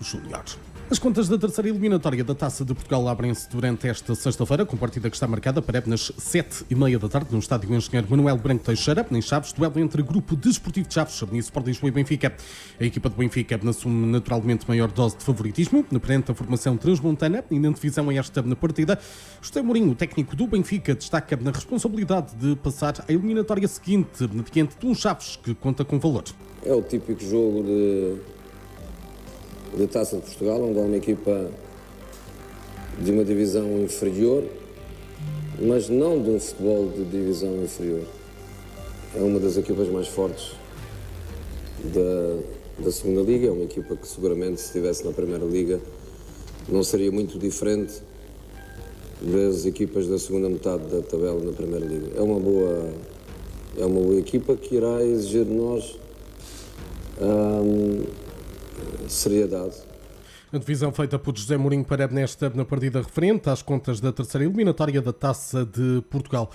Júnior. As contas da terceira eliminatória da Taça de Portugal abrem-se durante esta sexta-feira, com partida que está marcada para nas 7h30 da tarde, no estádio Engenheiro Manuel Branco Teixeira, em Chaves, duelo entre Grupo Desportivo de Chaves, FC Porto, Lisboa e Benfica. A equipa do Benfica assume naturalmente maior dose de favoritismo, perante a formação transmontana, e na antevisão a esta partida, José Mourinho, o técnico do Benfica, destaca na responsabilidade de passar a eliminatória seguinte, diante de um Chaves que conta com valor. É o típico jogo de Taça de Portugal, onde há uma equipa de uma divisão inferior, mas não de um futebol de divisão inferior. É uma das equipas mais fortes da segunda liga, é uma equipa que seguramente, se estivesse na primeira liga, não seria muito diferente das equipas da segunda metade da tabela na primeira liga. É uma boa equipa que irá exigir de nós seriedade. A divisão feita por José Mourinho para na partida referente às contas da terceira eliminatória da Taça de Portugal.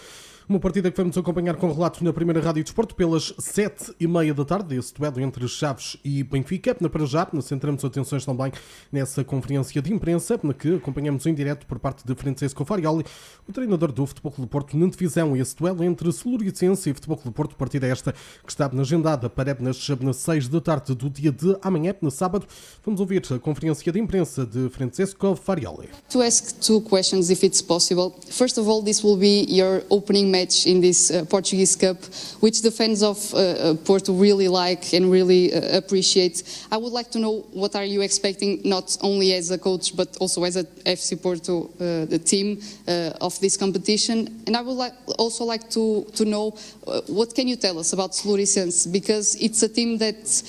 Uma partida que vamos acompanhar com relatos na primeira Rádio Desporto pelas 7h30 da tarde, esse duelo entre Chaves e Benfica. Para já, centramos atenções também nessa conferência de imprensa, na que acompanhamos em direto por parte de Francesco Farioli, o treinador do FC Porto, na antevisão esse duelo entre Celoricense e FC Porto, partida esta que está agendada para nas 6 da tarde do dia de amanhã, no sábado. Vamos ouvir a conferência de imprensa de Francesco Farioli. To ask two questions, if it's possible. First of all, this will be your opening match in this Portuguese Cup, which the fans of Porto really like and really appreciate. I would like to know what are you expecting, not only as a coach but also as a FC Porto, the team of this competition. And I would also like to know what can you tell us about Celoricense, because it's a team that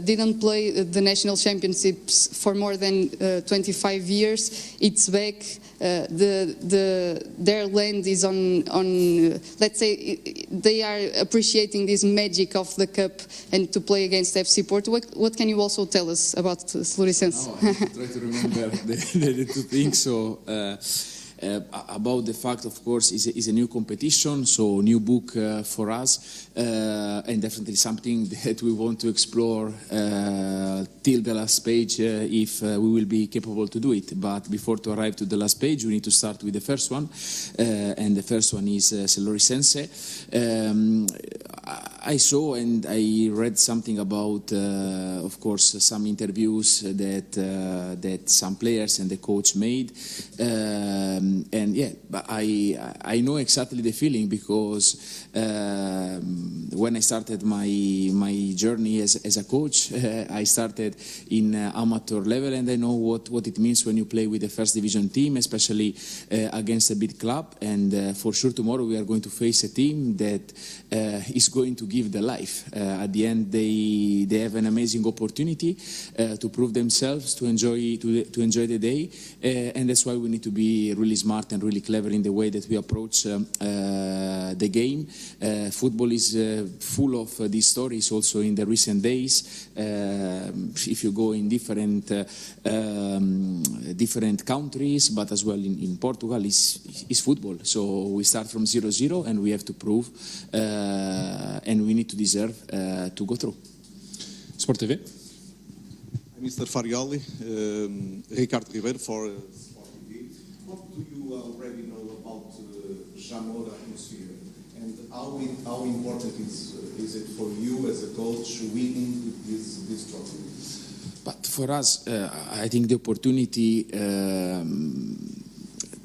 didn't play the national championships for more than 25 years. It's back. Their land is on let's say they are appreciating this magic of the cup and to play against FC Porto. What can you also tell us about Celoricense? I try to remember the two things. So about the fact, of course, is a new competition, so new book for us, and definitely something that we want to explore till the last page, if we will be capable to do it. But before to arrive to the last page, we need to start with the first one, and the first one is Celoricense. I saw and I read something about, of course, some interviews that some players and the coach made, and yeah, but I know exactly the feeling, because when I started my journey as a coach, I started in amateur level, and I know what it means when you play with the first division team, especially against a big club. And for sure tomorrow we are going to face a team that is going to give the life. At the end, they have an amazing opportunity to prove themselves, to enjoy the day, and that's why we need to be really smart and really clever in the way that we approach the game. Football is full of these stories also in the recent days. If you go in different countries, but as well in Portugal, is football. So we start from 0-0 and we have to prove, and we need to deserve to go through. Sport TV. Mr. Farioli, Ricardo Ribeiro for Sport TV. What do you already know about Jamor atmosphere, and how important is it for you as a coach winning this trophy? But for us, I think the opportunity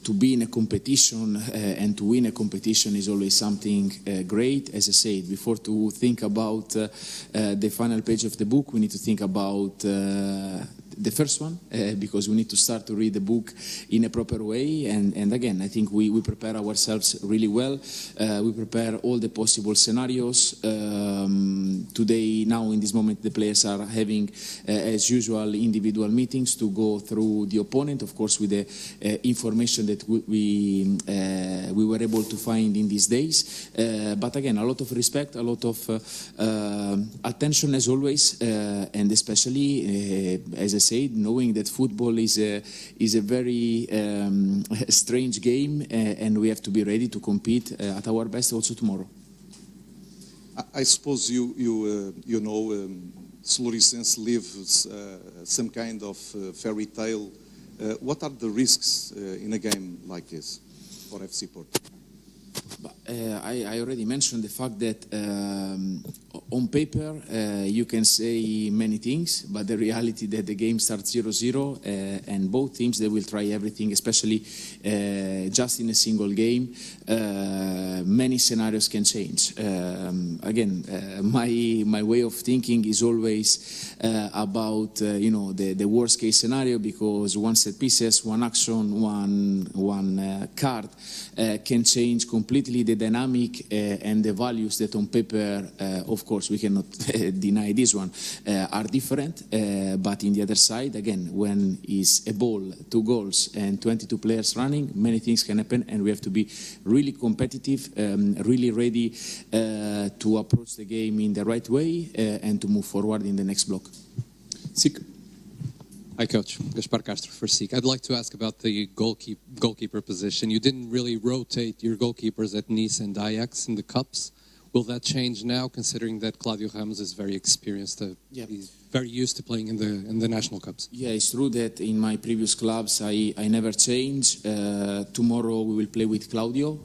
to be in a competition and to win a competition is always something great. As I said, before to think about the final page of the book, we need to think about the first one, because we need to start to read the book in a proper way. And again, I think we prepare ourselves really well. We prepare all the possible scenarios. Today, now in this moment, the players are having, as usual, individual meetings to go through the opponent, of course, with the information that we were able to find in these days. But again, a lot of respect, a lot of attention as always, and especially, as I said, knowing that football is a very strange game, and we have to be ready to compete at our best also tomorrow. I suppose you know Celoricense lives some kind of fairy tale. What are the risks in a game like this for FC Porto? I already mentioned the fact that on paper you can say many things, but the reality that the game starts 0-0 and both teams, they will try everything, especially just in a single game. Many scenarios can change. Again, my way of thinking is always about the worst case scenario, because one set pieces, one action, one card can change completely the dynamic and the values that on paper, of course, we cannot deny this one, are different. But in the other side, again, when is a ball, 2 goals and 22 players running, many things can happen, and we have to be really competitive, really ready to approach the game in the right way and to move forward in the next block. Hi, Coach. Gaspar Castro for SIC. I'd like to ask about the goalkeeper position. You didn't really rotate your goalkeepers at Nice and Ajax in the Cups. Will that change now, considering that Claudio Ramos is very experienced? He's very used to playing in the national cups. Yeah, it's true that in my previous clubs I never change. Tomorrow we will play with Claudio.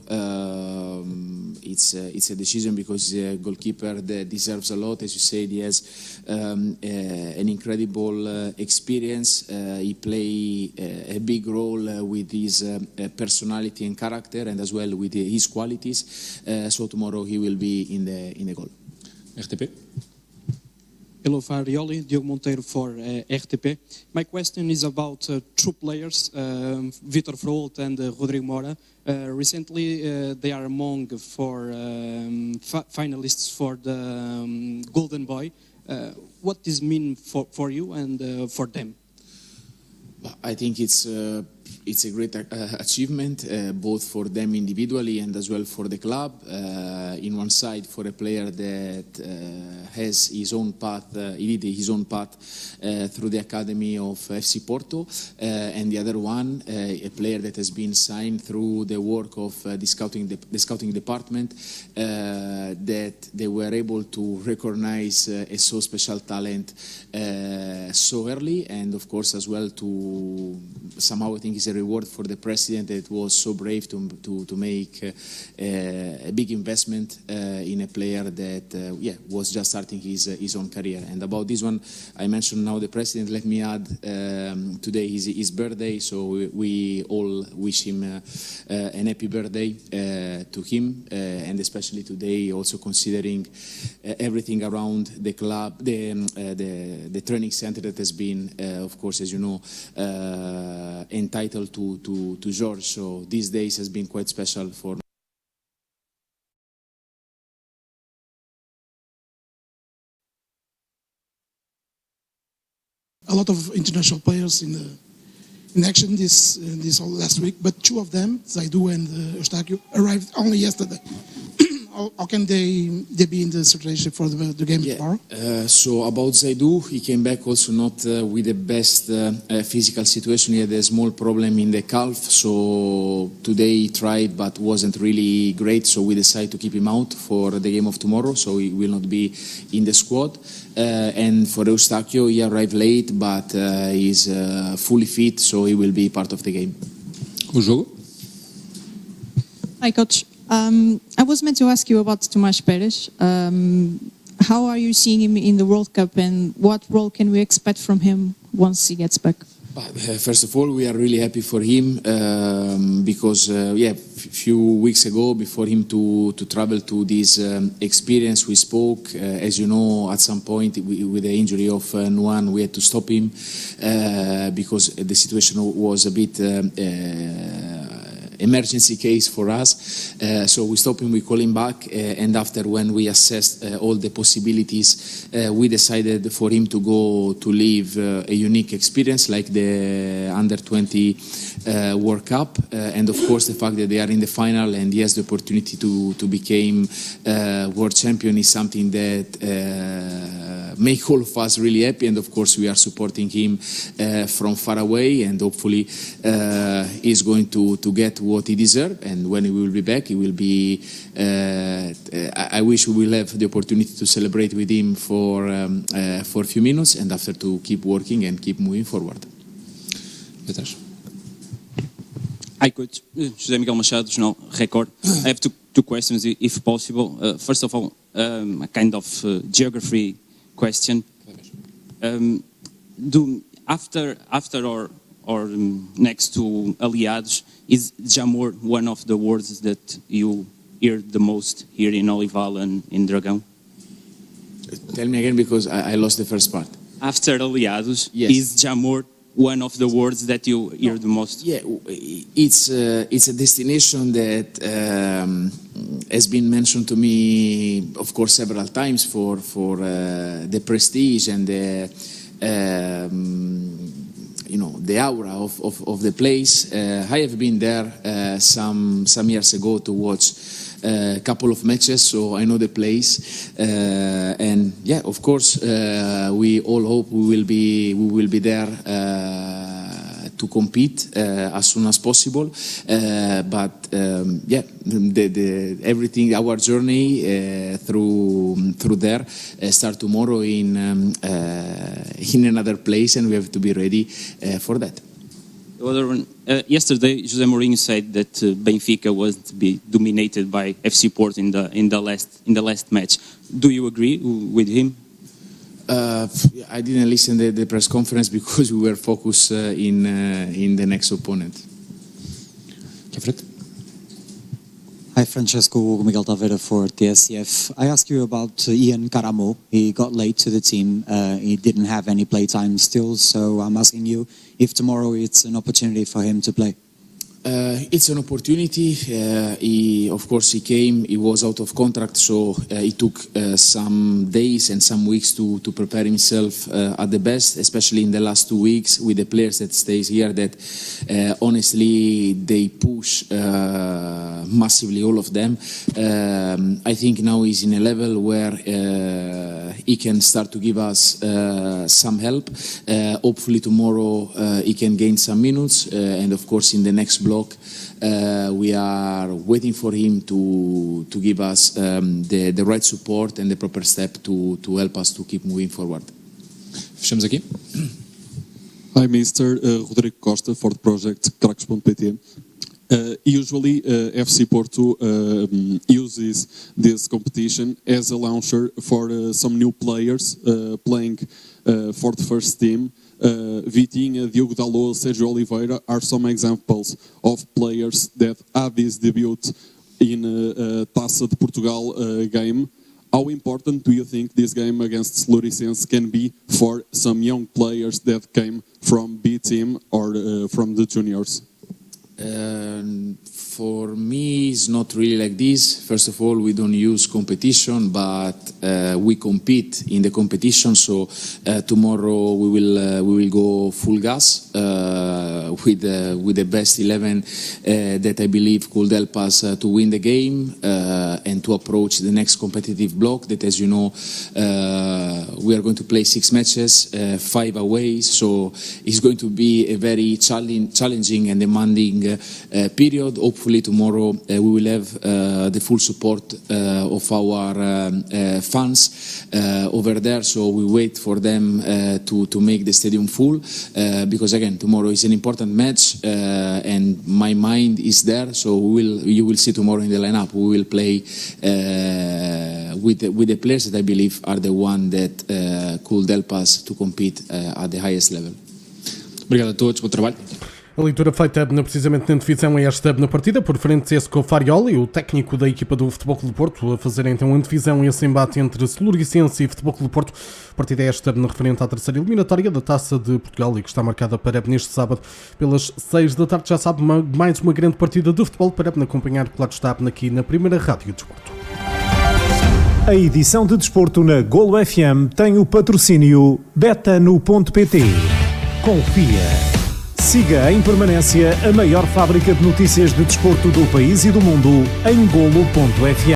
It's a decision because he's a goalkeeper that deserves a lot. As you said, he has an incredible experience. He play a big role with his personality and character, and as well with his qualities. So tomorrow he will be in the goal. RTP. Hello, Farioli, Diogo Monteiro for RTP. My question is about 2 players, Vitor Frault and Rodrigo Mora. Recently, they are among 4 finalists for the Golden Boy. What does this mean for you and for them? I think it's a great achievement, both for them individually and as well for the club. In one side, for a player that has his own path, he did his own path through the academy of FC Porto, and the other one, a player that has been signed through the work of the scouting department, that they were able to recognize a so special talent so early, and of course as well to somehow I think is a reward for the president that was so brave to make a big investment in a player that was just starting his own career. And about this one, I mentioned now the president. Let me add, today is his birthday, so we all wish him an happy birthday to him, and especially today, also considering everything around the club, the training center that has been, of course, as you know, entitled to George. So these days has been quite special for a lot of international players in action this last week, but 2 of them, Zaidu and Eustáquio, arrived only yesterday. How can they be in the situation for the game tomorrow? So about Zaidu, he came back also not with the best physical situation. He had a small problem in the calf, so today he tried but wasn't really great, so we decided to keep him out for the game of tomorrow, so he will not be in the squad. And for Eustáquio, he arrived late, but he's fully fit, so he will be part of the game. O jogo? Hi, Coach. I was meant to ask you about Tomás Pérez. How are you seeing him in the World Cup, and what role can we expect from him once he gets back? First of all, we are really happy for him because, a few weeks ago, before him to travel to this experience, we spoke. As you know, at some point with the injury of Nuan, we had to stop him because the situation was a bit emergency case for us, so we stopped him, we call him back, and after when we assessed all the possibilities, we decided for him to go to live a unique experience like the Under-20 World Cup, and of course the fact that they are in the final and he has the opportunity to become world champion is something that make all of us really happy, and of course we are supporting him from far away, and hopefully he's going to get what he deserves, and when he will be back, he will be I wish we will have the opportunity to celebrate with him for a few minutes, and after to keep working and keep moving forward. Hi, Coach. José Miguel Machado, Jornal Record. I have two questions, if possible. First of all, a kind of geography question. After or next to aliados, is Jamor one of the words that you hear the most here in Olival and in Dragão? Tell me again, because I lost the first part. After aliados, yes. Is Jamor one of the words that you hear the most? Yeah, it's a destination that has been mentioned to me, of course, several times for the prestige and the the aura of the place. I have been there some years ago to watch a couple of matches, so I know the place, and yeah, of course, we all hope we will be there to compete as soon as possible. But yeah, everything, our journey through there start tomorrow in another place, and we have to be ready for that. The other one, yesterday, José Mourinho said that Benfica was to be dominated by FC Porto in the last match. Do you agree with him? I didn't listen to the press conference because we were focused in the next opponent. Hi, Francesco, Miguel Taveira for TSF. I ask you about Ian Caramo. He got late to the team. He didn't have any play time still, so I'm asking you if tomorrow it's an opportunity for him to play. It's an opportunity. Of course, he came. He was out of contract, so he took some days and some weeks to prepare himself at the best, especially in the last 2 weeks with the players that stays here. That honestly, they push massively, all of them. I think now he's in a level where he can start to give us some help. Hopefully tomorrow he can gain some minutes, and of course in the next block we are waiting for him to give us the right support and the proper step to help us to keep moving forward. Fechamos aqui. Hi, Mr. Rodrigo Costa for the project Crackers.pt. Usually FC Porto uses this competition as a launcher for some new players playing for the first team. Vitinha, Diogo Dalot, Sérgio Oliveira are some examples of players that had this debut in a Taça de Portugal game. How important do you think this game against Celoricense can be for some young players that came from B team or from the juniors? For me, it's not really like this. First of all, we don't use competition, but we compete in the competition. So tomorrow we will go full gas with the best 11 that I believe could help us to win the game and to approach the next competitive block. That, as you know, we are going to play 6 matches, 5 away. So it's going to be a very challenging and demanding period. Hopefully tomorrow we will have the full support of our fans over there, so we wait for them to make the stadium full, because again tomorrow is an important match and my mind is there, so you will see tomorrow in the lineup we will play with the players that I believe are the one that could help us to compete at the highest level. Obrigado a todos, bom trabalho. A leitura feita precisamente na antevisão a esta na partida por Francesco Farioli, o técnico da equipa do Futebol Clube do Porto, a fazer então a antevisão a esse embate entre Celoricense e Futebol Clube do Porto. A partida é esta na referente à terceira eliminatória da Taça de Portugal e que está marcada para neste sábado pelas 6 da tarde. Já sabe, mais uma grande partida de futebol para acompanhar, claro está, aqui na primeira Rádio Desporto. A edição de Desporto na Golo FM tem o patrocínio betano.pt. Confia. Siga em permanência a maior fábrica de notícias de desporto do país e do mundo em golo.fm.